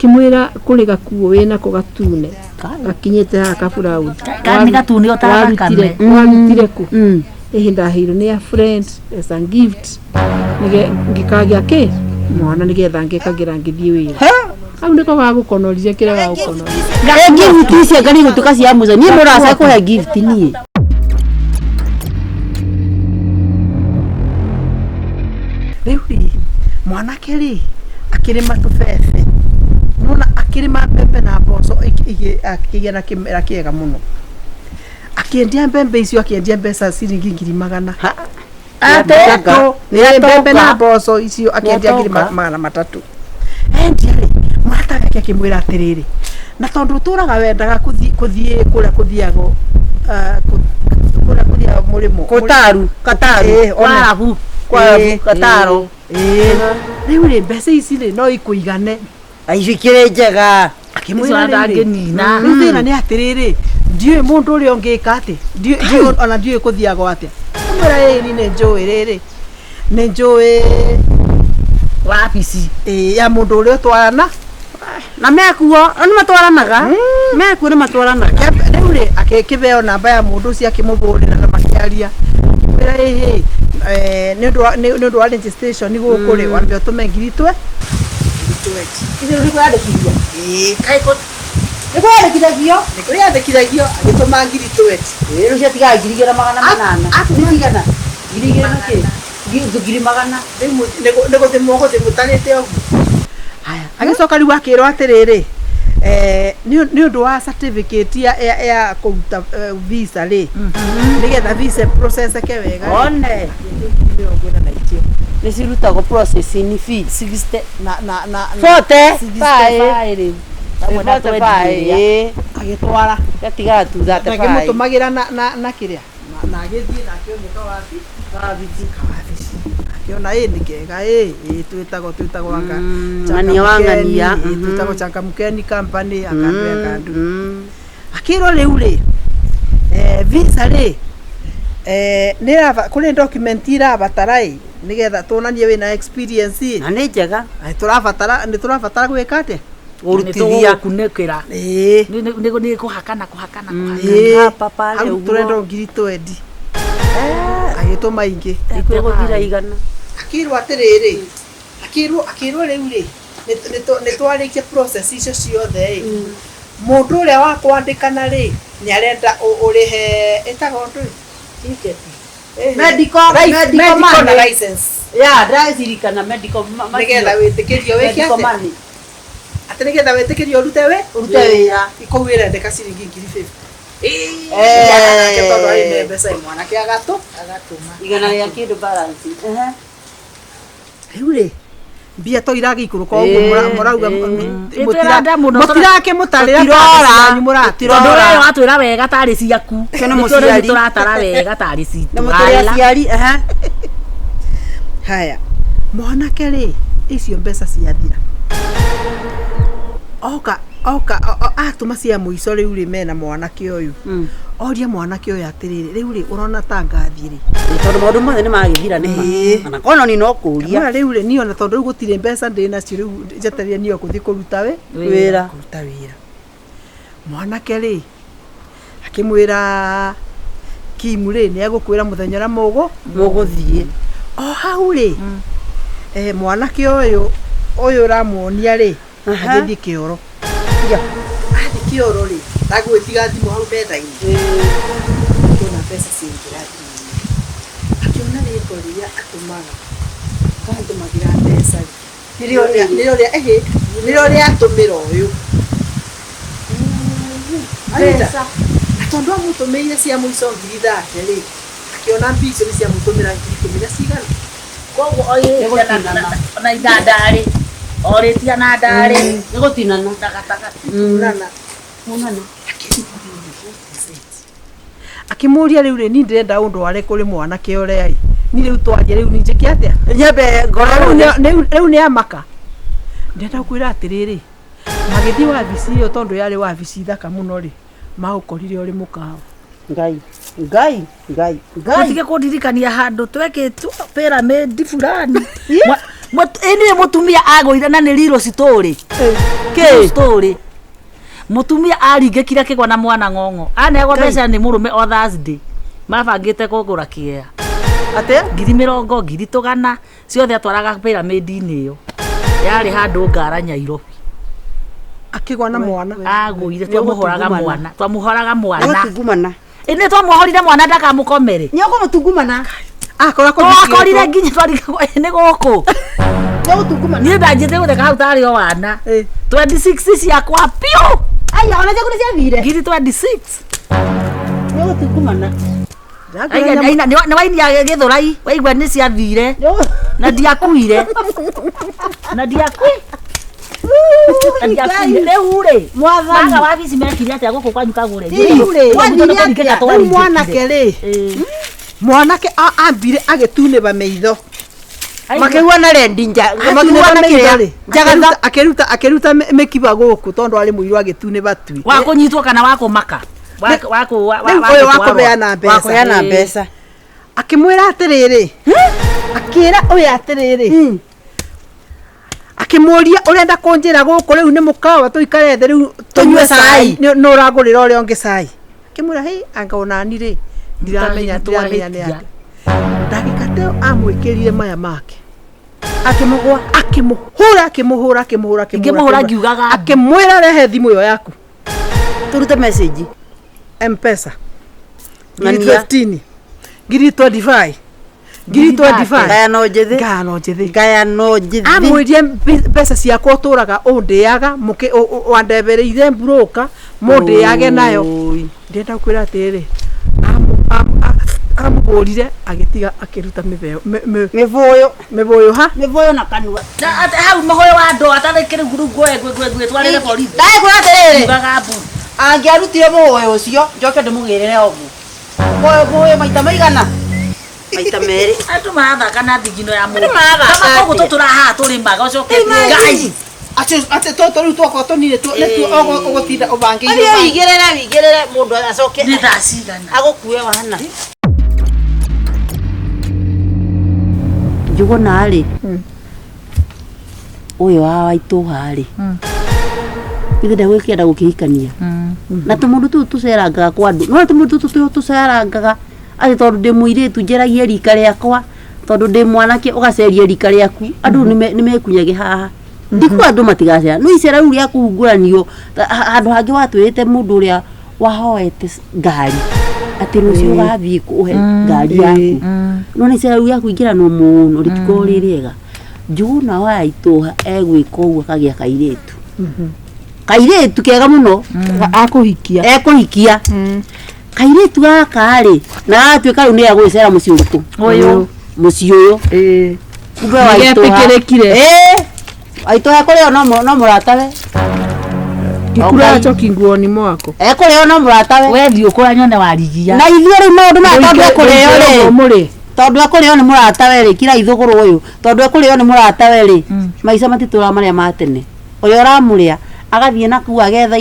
akimwira kuri gakuo wina ko gatune gakinyete ha kaburaudi kandi gatune otarakame warutire ku ehinda hiro ni a friend as a gift ngikagia ke mwana nigetha ngikagira ngithii wira au ndiko gagukonoria kire gagukonoria gift cia ngari gutuka cia muzo ni murasa ko ya gift ni Riu mwanake ri akirima tubebe nona akirima mbembe na mboco akigena kimera kiega muno akiendia mbembe icio akiendia mbeca ciringi 100,000 ateko ni mbembe na mboco icio akiendia 300,000 endia ri mwata yake akimwira atiriri na tondu turaga wendaga kuthie kura kuthiago kura kuthia murimo kataru warabu kwa kataro riu ri mbeca ici ri no ikuigane aicikire njega akimwira ndangenina thina ni atiriri ndiwe mundu uri ongika ati ndiwe ona ndiwe kuthiago ati amwira yini ne njoi riri ne njoi wapisi ya mundu uri twarana na mekuo ni matwaranaga mekuo ni matwaranaga riu ri akikibeo namba ya mundu ucio akimubulira na makiaria amwira ni ndu wa registration ni gukuri wambe utume ngiritwe ile uri kwandikithia kaiko niko yandikithagio niko yandikithagio agituma ngiritwe rero cia tiga 2,800 ndigana 2,800 nego thimo thimutanite ogu haya agicoka riu akirwo atiriri ni undu wa certificate ya kuruta visa ri nigetha visa process ke wega one nisirutago processing fee 60 na 40 5 agitwara gatiga tu that na kimutumagira na kiria na agithii na kioneka wapi akiona ni kega twitago wanga ngania wangania twitago Changamkeni company akandu akirwo riu ri visa ri nira kuri document ira batarai nigetha tuonanie wina experience na ni njega ni turabatara gwika ate urutithia kunekera ni kuhakana papa leo turendo ngiritoendi agituma ingi ikuguthira igana akirwo atiriri akirwo riu ri ni twarikia process icio ciothe mundu uria wa kwandikana ri ni arenda urihe etagondu ticket medical license ndazirikana medical nigetha witikirio wikiate ati nigetha witikirio urute wira ikuwira ndeka ciringi 50,000 tondu ari mbeca mwanake agatuma igana ria kindu balance riu ri mbia to iragikuruka uguo murauga mutirake mutarira tondu wewe watwira wega tari ciaku kene muciari turatara wega tari citu ciari haya mwanake ri icio mbeca ciathira oka atuma cia muico riu ri mena mwanake uyu oria mwanake uyu atiriri riu ri urona tangathi ri tondu maundu mothe ni magithira ni kana kono ni no kuria riu ri ni ona tondu riu gutire mbeca ndina cio riu jeteria niyo kuthi kuruta wira mwanake ri akimwira Kimu ri ni agukwira muthenya ra muguthie hau ri mwanake uyu ramuonia ri agithi kioro kioro ri ndagwitiga thimu hau betha-ini tuna mbeca cingira akiona ritwa riria atumaga kandumagira mbeca nirio ria atumira uyu mbeca tondu amutumiire cia muico 3,000 ri akiona mbica ni cia mutumira 10,000 cigana koguo ona idandari oritia na ndari ni gutinana munana akimuria riu ri ni ndirenda undu ari kuri mwanake uria ni riu twaje riu ni njiki atia nyambe ngoro riu ni amaka ndenda kwira atiriri magithi wa bisi yo tondu yari wa bisi thaka muno ri maukorire uri mukao utige kundirikania handu tweketwo pyramid fulani Eni mutumia agũire na nĩ riro story. Ke story. Mutumia aringĩkire kĩgwa na mwana ng'ong'o. Anegwo mbeca nĩ mũrũme o Thursday. Mabangĩte kũgũra kĩea. Ate? 20,000 200 ciothe atwaraga pyramid-inĩ ĩyo. Yarĩ handũ Ngara Nyairobi. Akĩgwa na mwana. Agũire twamuhoraga mwana. Twamuhoraga mwana. Gũtungumana. Ĩnĩ twamuhorire mwana ndakamũkomere. Nĩũgũtungumana. Akorire nginya twarigwo nĩ gũkũ. Nĩũgũtungumana. Niĩ ndanjĩte gũtheka hau tarĩ o wana. 26 ciakwa piũ. Aya ona ciaku nĩciathire. Ngiri 26. Nĩũgũtungumana. Nĩ wainia Gĩthũrai waigua nĩ ciathire na ndiakuire. Na ndiakuire. Rĩu rĩ mwaga wabici mekire atĩa gũkũ kwanyu Kagũre. Mwanake rĩ mwanake ambire agĩtunĩba maitho Makĩgua na rendi akĩruta mĩkiba gũkũ tondũ arĩ mũirũ agĩtunĩba tui wa kũnyitwo kana wa kũmaka wa kũbeana mbeca akĩmwĩra atĩrĩrĩ akĩra ũyũ atĩrĩrĩ akĩmũria ũrenda kũnjĩra gũkũ rĩu nĩ mũkawa tũikare thĩ rĩu tũnyue cai nĩ ũragũrĩra ũrĩa ũngĩ cai akĩmwĩra hĩ anga onani rĩ ndiramenya nĩ atĩ ndagĩka teo amwĩkĩrire maya make akĩmũhũra ngiugaga akĩmwĩra rehe thimũ ĩyo yaku turute message M-Pesa ngiri 15 ngiri 25 ngiri 25 ngayano njĩthĩ amwĩrie mbeca ciakwa ũtũraga ũndĩaga wandebereire broker mũndĩage nayo ndĩrenda kwĩra atĩrĩ amũhũrire agĩtiga akĩruta mĩbũyũ na kanua hau mũhũyũ wa andũ atarĩkĩrĩ ngurungu twarĩre borithi ndakwĩra atĩrĩrĩ ngagambu angĩarutire mũhũyũ ũcio njoke ndĩmũgĩrĩre ũguo mũhũyũ maita maigana maita merĩ andũ marathaka na thigino ya mũndũ ũguo tũtũrahaha tũrĩmaga ũcoke ngai atĩ tũtũ rĩu twakorwo tũnire nĩtuo ũgũtinda ũbangĩire wĩigĩrĩre mũndũ acoke nĩ thaa cigana agũkue wana njũgũna rĩ ũyũ wa Waitũha rĩ ithe ndegwĩkĩenda gũkĩhikania na tũmũndũ tũu tũcerangaga kwa andũ no tũmũndũ tũu tũcerangaga atĩ tondũ ndĩ mũirĩtu njeragie rika rĩakwa tondũ ndĩ mwanake ũgaceria rika rĩaku andũ nĩmekunyage haha ndikuga andũ matigacera no icera rĩu rĩa kũhungũranio handũ hangĩ watwĩrĩte mũndũ ũrĩa wahoete ngari atĩ rũciũ ũgathiĩ kũhe ngari yaku no nĩ icera rĩu rĩa kũingĩranwo mũno rĩtikorwo rĩ rĩega Njũgũna wa Waitũha egwĩka ũguo akagĩa kairĩtu kega mũno ekũhikia kairĩtu gaka rĩ na gatuĩka rĩu nĩ agwĩcera mũciĩ ũrĩkũ mũciĩ ũyũ kumbe Waitũha kũrĩo no mũratawe Kikuracho kinguoni mwako. Ekũrĩo no mũratawe wethi ũkũra nyone warigia na ithuĩ rĩu maũndũ maya tondũ ekũrĩo rĩ tondũ ekũrĩo nĩ mũratawe rĩ kira ithũgũrũ ũyũ tondũ ekũrĩo nĩ mũratawe rĩ maica matitũra marĩa ma tene ũrĩa ũramũrĩa agathiĩ nakuu agetha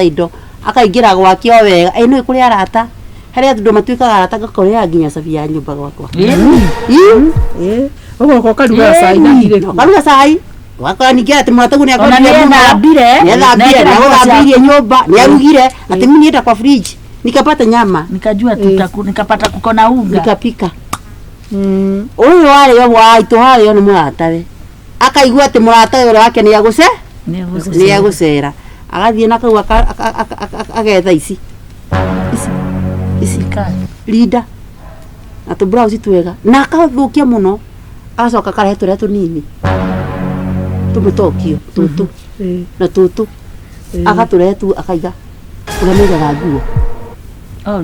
indo akaingĩra gwake o wega nĩ kũrĩ arata harĩa andũ matuĩkaga arata ngakorera nginya cabi ya nyũmba gwakwa ũgoka ũkaruga cai na irĩkũ ũkaruga cai wakora ningĩ atĩ mũratagu nĩagũthambirie nyũmba nĩarugire atĩ mimi nienda kwa fridge nikapata nyama nikajua nikapata kuko na unga nikapika ũyũ warĩ Waitũha nĩ mũratawe akaigua atĩ mũratawe ũrĩa wake nĩagũcera agathiĩ na kau agetha ici Linda na tũbrouse twega na akathũkia mũno agacoka akarehe tũrĩa tũnini tũmũtokio tũtũ na tũtũ agatũrehe tu akaiga ũrĩa maigaga nguo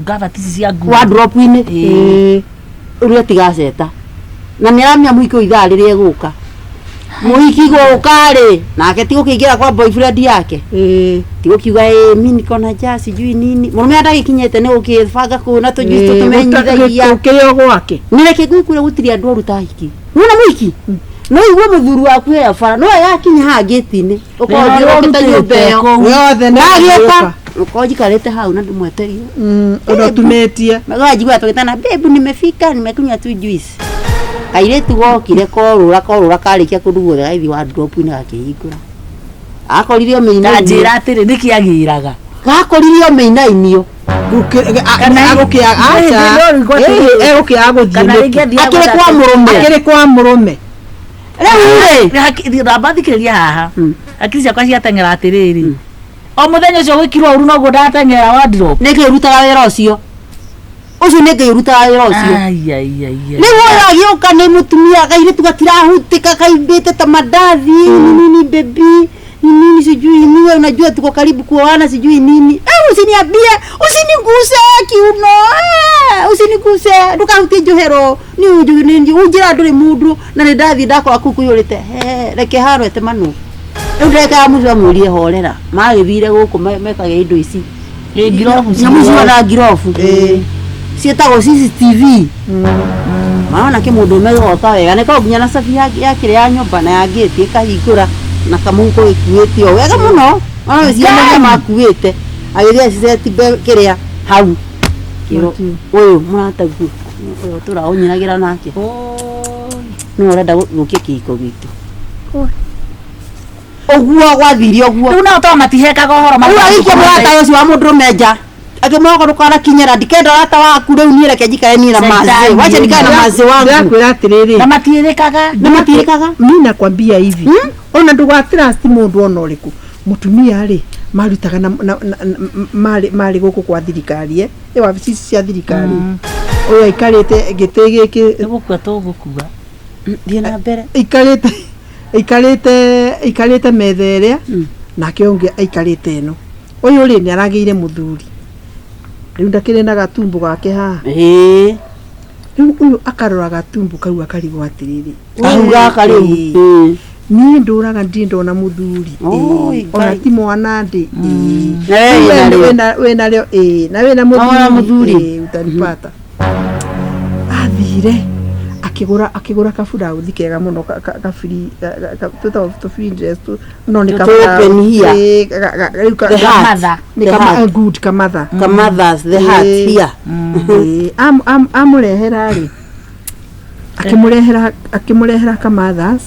gavatici cia nguo wardrobe-inĩ ũrĩa tigaceta na nĩaramenya mũhiki ithaa rĩrĩa egũka mũhiki gũka rĩ nake tigũkĩingĩra kwa boyfriend yake tigũkiuga mimi niko na ja sijui nini mũrũme ndagĩkinyĩte nĩ gũkĩbanga kũu na tũjuice tũtũmenyithagia ũkĩrĩo gwake nĩreke gwĩkũrĩa gũtirĩ andũ aruta hiki nĩwona mũhiki no igwe mũthuri waku ya bara no yakinya haha gate-inĩ ũkojirokĩta nyũmba ĩyo yothe nagĩũka ũkojikarĩte hau na ndĩmweterie ũnatumĩtie magajigua tũgĩtana babe nimefika nimekunywa tu juice Kairetu gokire korura karikia kundugo gaithi wa drop ina akihingura. Akoririo meina. Njira atiri nikiagiraga. Gakoririo meina inio. Akire kwa murume. Rabathikiriria haha. Akiri ciakwa ciatengera atiriri. O muthenya ucio gwikirwo uru noguo ndatengera wardrobe. Niki urutaga wira ucio. Ucio niki urutaga wira ucio. Nigo agioka ni mutumia Kairetu gatirahutika kaimbite ta madathi nini baby. Nini sijui nini unajua tuko karibu kuoana sijui nini. Usiniambie, usiniguse kiuno. Usiniguse, ndukahutie njohero. Ni unjira nduri mundu na ni ndathi ndakora kuku yurite. Reke harwete manu. Ndeka muzo murie horera. Magithire guku mekage indo ici. Nyamuzi wana girofu. Cietagwo CCTV. Maana kimundu megota wega niko nginya na safi yakire ya nyumba na ya gate ikahingura na kamungo ikuite o wega muno ona ciana makuite agiria ciceti kiria hau kiro uyu muratagu uyu turaonyiragira nake no urenda gukia kiko gitu oguo gwathirio oguo riu na to matihekaga horo maria murata ucio wa mundu meja akimoko ndukara kinyera ndikenda rata waku riu ni reke njikare ni na mazi wacha nikae na mazi wangu ndakwira atiriri na matirikaga mimi nakwambia hivi ona ndugatrust mundu ona uriku mutumia ri marutaga na mari guku kwa thirikari wabici cia thirikari uyu ikarite gite giki gukua to gukua thie na mbere ikarite metheria na kionge ikarite eno uyu ri ni arageire muthuri riu ndakire na gatumbu gake ha riu uyu akarora gatumbu kau akarigo atiriri auga kariu ni nduraga ndindona muthuri ona ti mwana ndi wena leo na wena muthuri utanipata athire akigura kafura uthikega muno kafiri to dress no ni kamatha the heart here amurehera ri akimurehera kamathas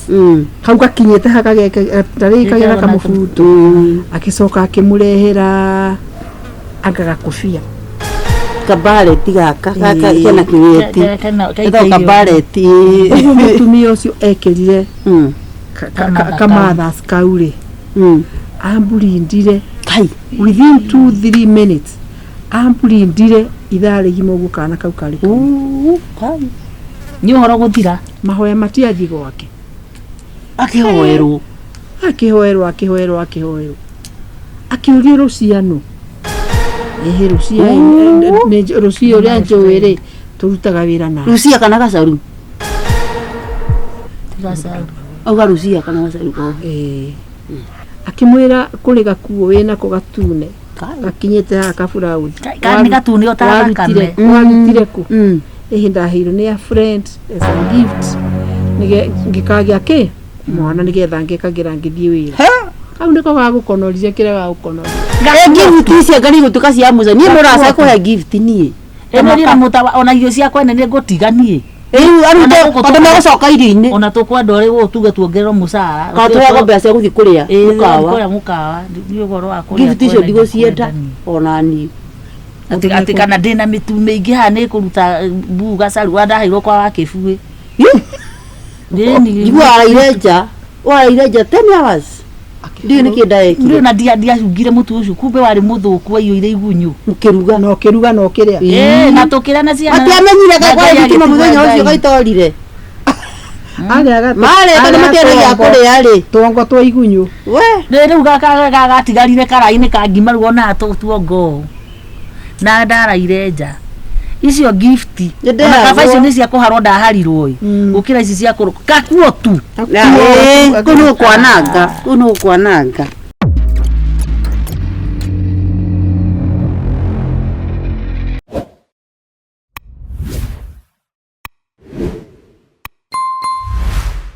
hau gakinyete hakageka tarikagira kamufutu akisoka akimurehera agagakofia kabareti gaka kena kiweti ito kabareti mutumia ucio ekirire kamathas kaure ambulindire kai within 2-3 minutes ambulindire ithare gimogu kana kau kari kai ni uhoro guthira mahoya matiathi gwake akihoerwo akiuria ruciano rucio ria njoere turutaga wira na rucia kana gacaru auga rucia kana gacaru akimwira kuri gakuo wina ko gatune gakinyete ha kabura kani gatune otarakame warutire ku ihinda hiro ni a friend as a gift ngikagia ke mwana nigetha ngikagira ngithie wira au ndiko gagukonorithia kire gagukonorithia gift cia ngari gutuka cia muza ni murasa kuhe gift nie ene ni mutawa ona irio cia kwene ni ngutiganie arute kondu megucoka irio-ini ona tukwenda uri gutuge tuongererwo mucara katwaga mbeca guthii kuria mukawa ni ugoro wa kuria gift icio ndigucienda ona ni ati kana ndina mitume ingi ha ni kuruta buga saru ndahairwo kwa wakibui ni waraire nja 10 hours ndio nikidaeki ndio na dia ugire mutu ucio kumbe wari muthuku wa iyo ire igunyu mukiruga no kiria na tukira na ciana ati amenyire ga kwa thitima muthenya ucio gaitorire mare kana materega kuria ri tongo twa igunyu we riu gatigarire karaini kangima ruo na tuongo na ndaraire nja icio gift na kabacio ni cia kuharwo ndaharirwo gukira ici cia kuruka kakuo tu kuno kwananga